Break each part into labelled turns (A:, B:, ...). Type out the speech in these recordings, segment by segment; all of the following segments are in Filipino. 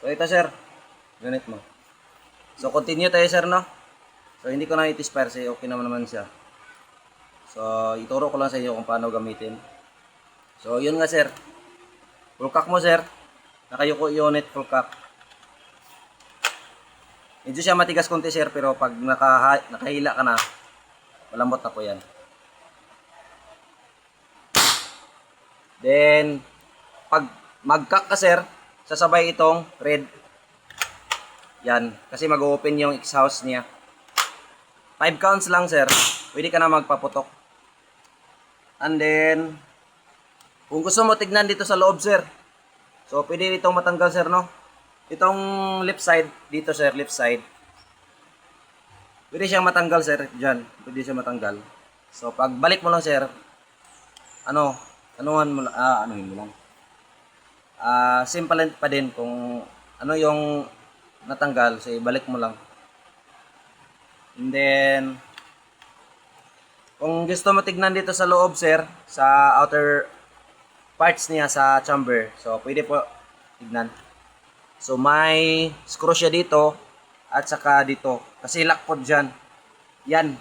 A: So ito sir, unit mo. So continue tayo sir no. So hindi ko na i-expire kasi okay naman siya. So ituro ko lang sa iyo kung paano gamitin. So yun nga sir. Full cock mo sir. Nakayuko unit full cock. Medyo siya matigas konti sir pero pag nakahila ka na, malambot na po yan. Then pag mag-cock ka sir, sasabay itong red. Yan, kasi mag-open yung exhaust niya. 5 counts lang sir, pwede ka na magpaputok. And then, kung gusto mo tignan dito sa loob sir, so pwede itong matanggal sir no. Itong left side, dito sir, left side. Pwede siyang matanggal sir, dyan. Pwede siyang matanggal. So pag balik mo lang sir, anuhin mo lang. Simple pa din kung ano yung natanggal, so ibalik mo lang. And then kung gusto mo tignan dito sa loob sir, sa outer parts niya sa chamber, so pwede po tignan. So may screw siya dito at saka dito kasi lock po dyan. Yan.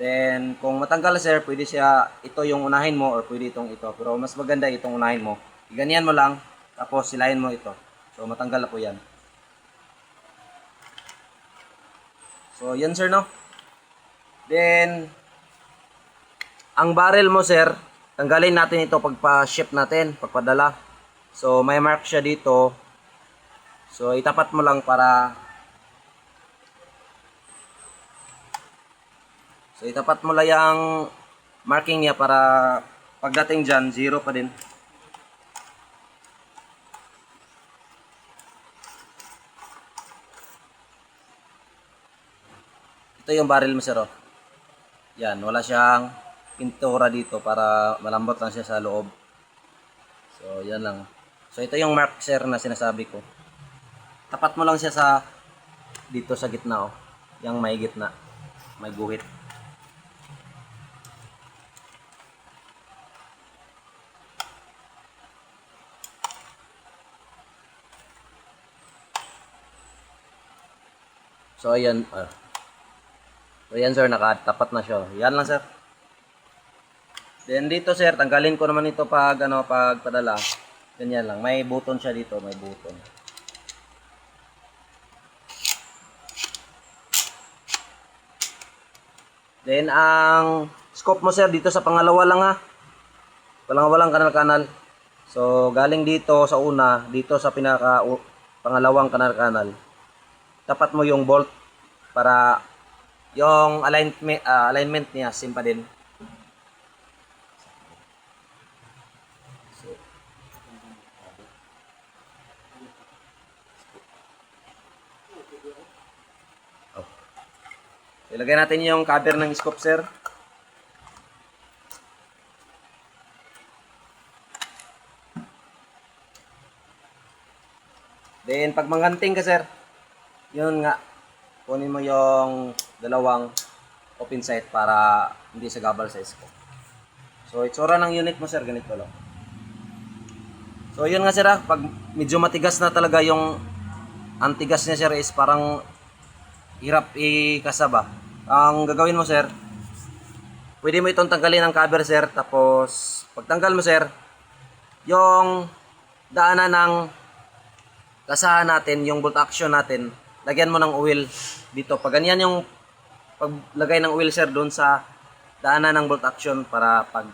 A: Then kung matanggal sir, pwede siya ito yung unahin mo or pwede itong ito, pero mas maganda itong unahin mo. Ganyan mo lang tapos silahin mo ito. So matanggal na po yan. So yan sir no. Then ang barrel mo sir, tanggalin natin ito pagpa-ship natin, pagpadala. So may mark siya dito. So itapat mo lang para itapat mo lang yung marking niya para pagdating dyan, 0 pa din. Ito yung barrel mo sir oh. Yan, wala siyang pintura dito para malambot lang siya sa loob. So yan lang. So ito yung mark sir na sinasabi ko. Tapat mo lang siya sa dito sa gitna oh. Yang may gitna. May guhit. So ayan. So yan sir, nakatapat na siya. Yan lang sir. Then dito sir, tanggalin ko naman ito pag padala. Ganyan lang. May button siya dito, may button. Then ang scope mo sir dito sa pangalawa lang ha. Pangalawa lang kanal-kanal. So galing dito sa una, dito sa pangalawang kanal-kanal. Tapat mo yung bolt para yung alignment niya same pa din. Ilagay natin yung cover ng scope sir. Then pag mangganting ka sir, yun nga, kunin mo yung dalawang open sight para hindi sagabal sa scope. So itsura ng unit mo sir, ganito lang. So yun nga sir pag medyo matigas na talaga yung antigas niya sir is parang hirap ikasaba. Ang gagawin mo sir, pwede mo itong tanggalin ng cover sir, tapos pagtanggal mo sir, yung daanan ng kasahan natin, yung bolt action natin, lagyan mo ng oil dito. Pag ganyan yung paglagay ng oil sir doon sa daanan ng bolt action para pag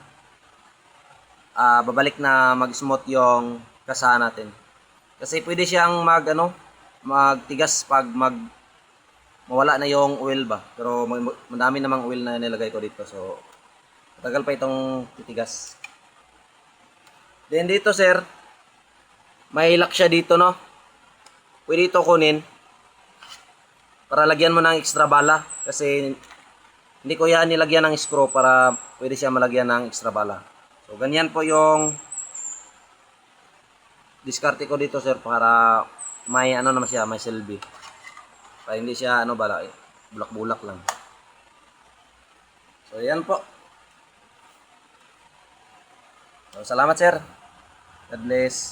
A: babalik na mag-smooth yung kasahan natin. Kasi pwede siyang magtigas pag mawala na yung oil ba. Pero madami namang oil na nilagay ko dito. So matagal pa itong titigas. Then dito sir, may lock siya dito no. Pwede ito kunin para lagyan mo ng extra bala kasi hindi ko yan nilagyan ng screw para pwede siya malagyan ng extra bala. So ganyan po yung diskarte ko dito sir para may naman siya, may silbi. Para hindi siya bulak-bulak lang. So yan po. So, salamat sir. God bless.